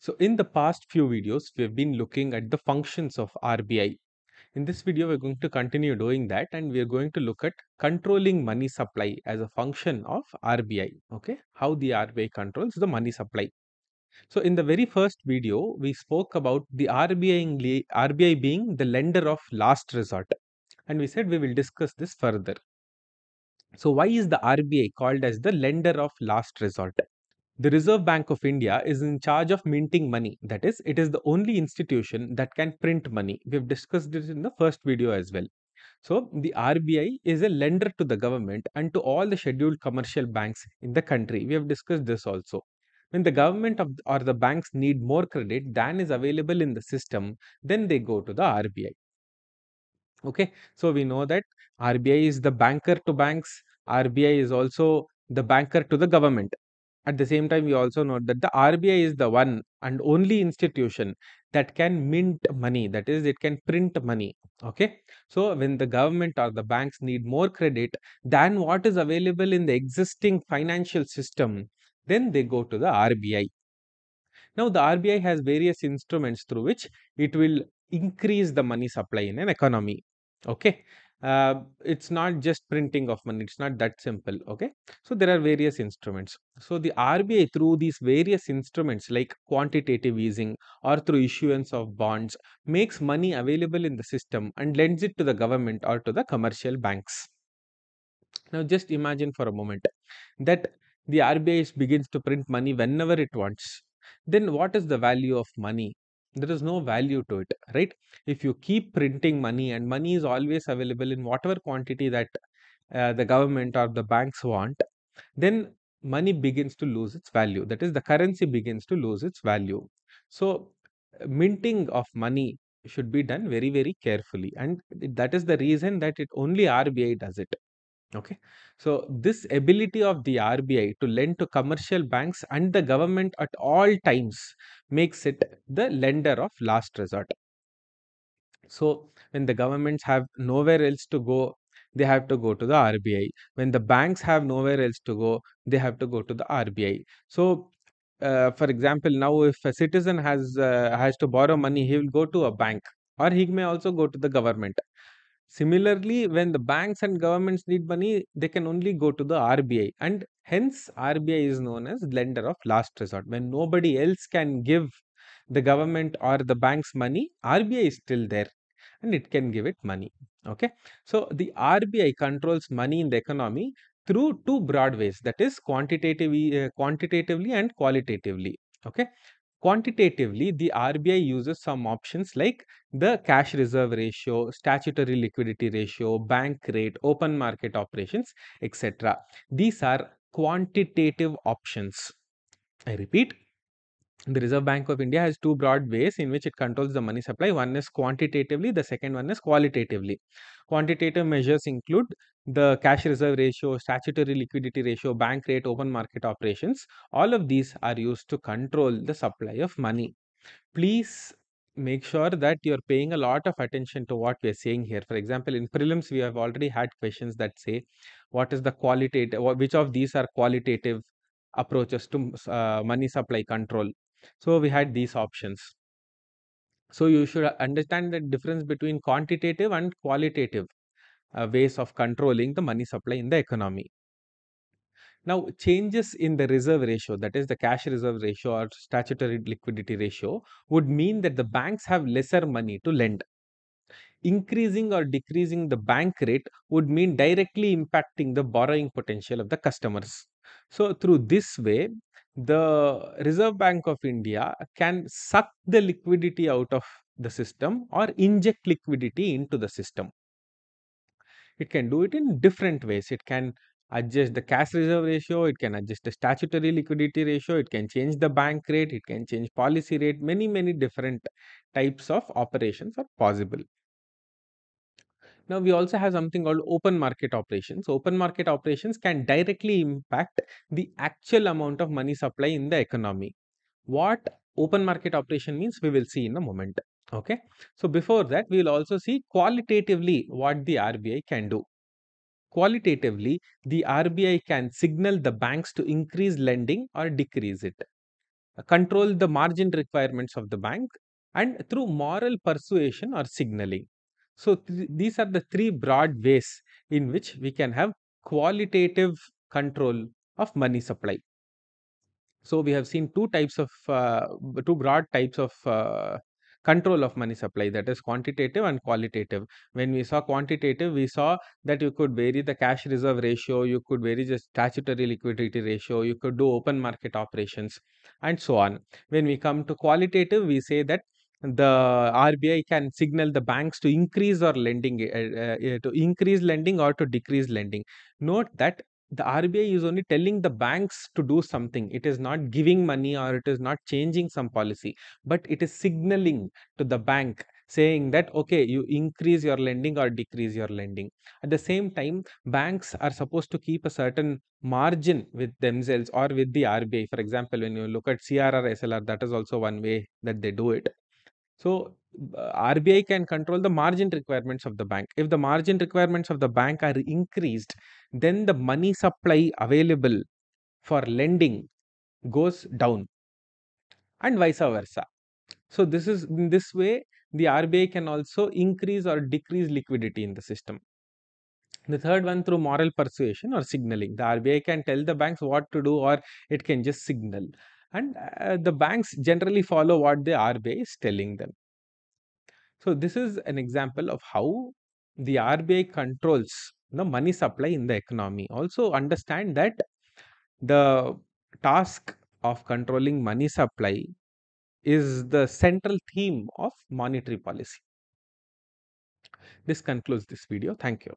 So in the past few videos, we've been looking at the functions of RBI. In this video, we're going to continue doing that, and we're going to look at controlling money supply as a function of RBI. Okay, how the RBI controls the money supply. So in the very first video, we spoke about the RBI being the lender of last resort, and we said we will discuss this further. So why is the RBI called as the lender of last resort? The Reserve Bank of India is in charge of minting money. That is, it is the only institution that can print money. We have discussed this in the first video as well. So, the RBI is a lender to the government and to all the scheduled commercial banks in the country. We have discussed this also. When the government or the banks need more credit than is available in the system, then they go to the RBI. Okay, so we know that RBI is the banker to banks, RBI is also the banker to the government. At the same time, we also note that the RBI is the one and only institution that can mint money, that is, it can print money. Okay, so when the government or the banks need more credit than what is available in the existing financial system, then they go to the RBI. Now, the RBI has various instruments through which it will increase the money supply in an economy. Okay, it's not just printing of money, it's not that simple. Okay, so there are various instruments. So, the RBI, through these various instruments like quantitative easing or through issuance of bonds, makes money available in the system and lends it to the government or to the commercial banks. Now, just imagine for a moment that the RBI begins to print money whenever it wants. Then, what is the value of money? There is no value to it, right? If you keep printing money and money is always available in whatever quantity that the government or the banks want, then money begins to lose its value. That is, the currency begins to lose its value. So, minting of money should be done very, very carefully, and that is the reason that it only RBI does it. Okay, so this ability of the RBI to lend to commercial banks and the government at all times makes it the lender of last resort. So when the governments have nowhere else to go, they have to go to the RBI. When the banks have nowhere else to go, they have to go to the RBI. So for example, now if a citizen has to borrow money, he will go to a bank, or he may also go to the government. Similarly, when the banks and governments need money, they can only go to the RBI, and hence RBI is known as lender of last resort. When nobody else can give the government or the banks money, RBI is still there and it can give it money. Okay, so the RBI controls money in the economy through two broad ways, that is quantitatively and qualitatively. Okay, quantitatively, the RBI uses some options like the cash reserve ratio, statutory liquidity ratio, bank rate, open market operations, etc. These are quantitative options. I repeat, the Reserve Bank of India has two broad ways in which it controls the money supply. One is quantitatively, the second one is qualitatively. Quantitative measures include the cash reserve ratio, statutory liquidity ratio, bank rate, open market operations. All of these are used to control the supply of money. Please make sure that you're paying a lot of attention to what we're saying here. For example, in prelims, we have already had questions that say, what is the qualitative, which of these are qualitative approaches to money supply control? So we had these options. So you should understand the difference between quantitative and qualitative ways of controlling the money supply in the economy. Now, changes in the reserve ratio, that is the cash reserve ratio or statutory liquidity ratio, would mean that the banks have lesser money to lend. Increasing or decreasing the bank rate would mean directly impacting the borrowing potential of the customers. So, through this way, the Reserve Bank of India can suck the liquidity out of the system or inject liquidity into the system. It can do it in different ways. It can adjust the cash reserve ratio, it can adjust the statutory liquidity ratio, it can change the bank rate, it can change policy rate. Many different types of operations are possible. Now, we also have something called open market operations. Open market operations can directly impact the actual amount of money supply in the economy. What open market operation means, we will see in a moment. Okay, so before that, we will also see qualitatively what the RBI can do. Qualitatively, the RBI can signal the banks to increase lending or decrease it. control the margin requirements of the bank, and through moral persuasion or signaling. So these are the three broad ways in which we can have qualitative control of money supply. So we have seen two broad types of control of money supply, that is quantitative and qualitative. When we saw quantitative, we saw that you could vary the cash reserve ratio, you could vary the statutory liquidity ratio, you could do open market operations, and so on. When we come to qualitative, we say that the RBI can signal the banks to increase or lending to increase lending or to decrease lending. Note that the RBI is only telling the banks to do something. It is not giving money or it is not changing some policy, but it is signaling to the bank saying that, okay, you increase your lending or decrease your lending. At the same time, banks are supposed to keep a certain margin with themselves or with the RBI. For example, when you look at CRR, SLR, that is also one way that they do it. So RBI can control the margin requirements of the bank. If the margin requirements of the bank are increased, then the money supply available for lending goes down, and vice versa. So this is in this way the RBI can also increase or decrease liquidity in the system. The third one, through moral persuasion or signaling. The RBI can tell the banks what to do, or it can just signal. And the banks generally follow what the RBI is telling them. So this is an example of how the RBI controls the money supply in the economy. Also understand that the task of controlling money supply is the central theme of monetary policy. This concludes this video. Thank you.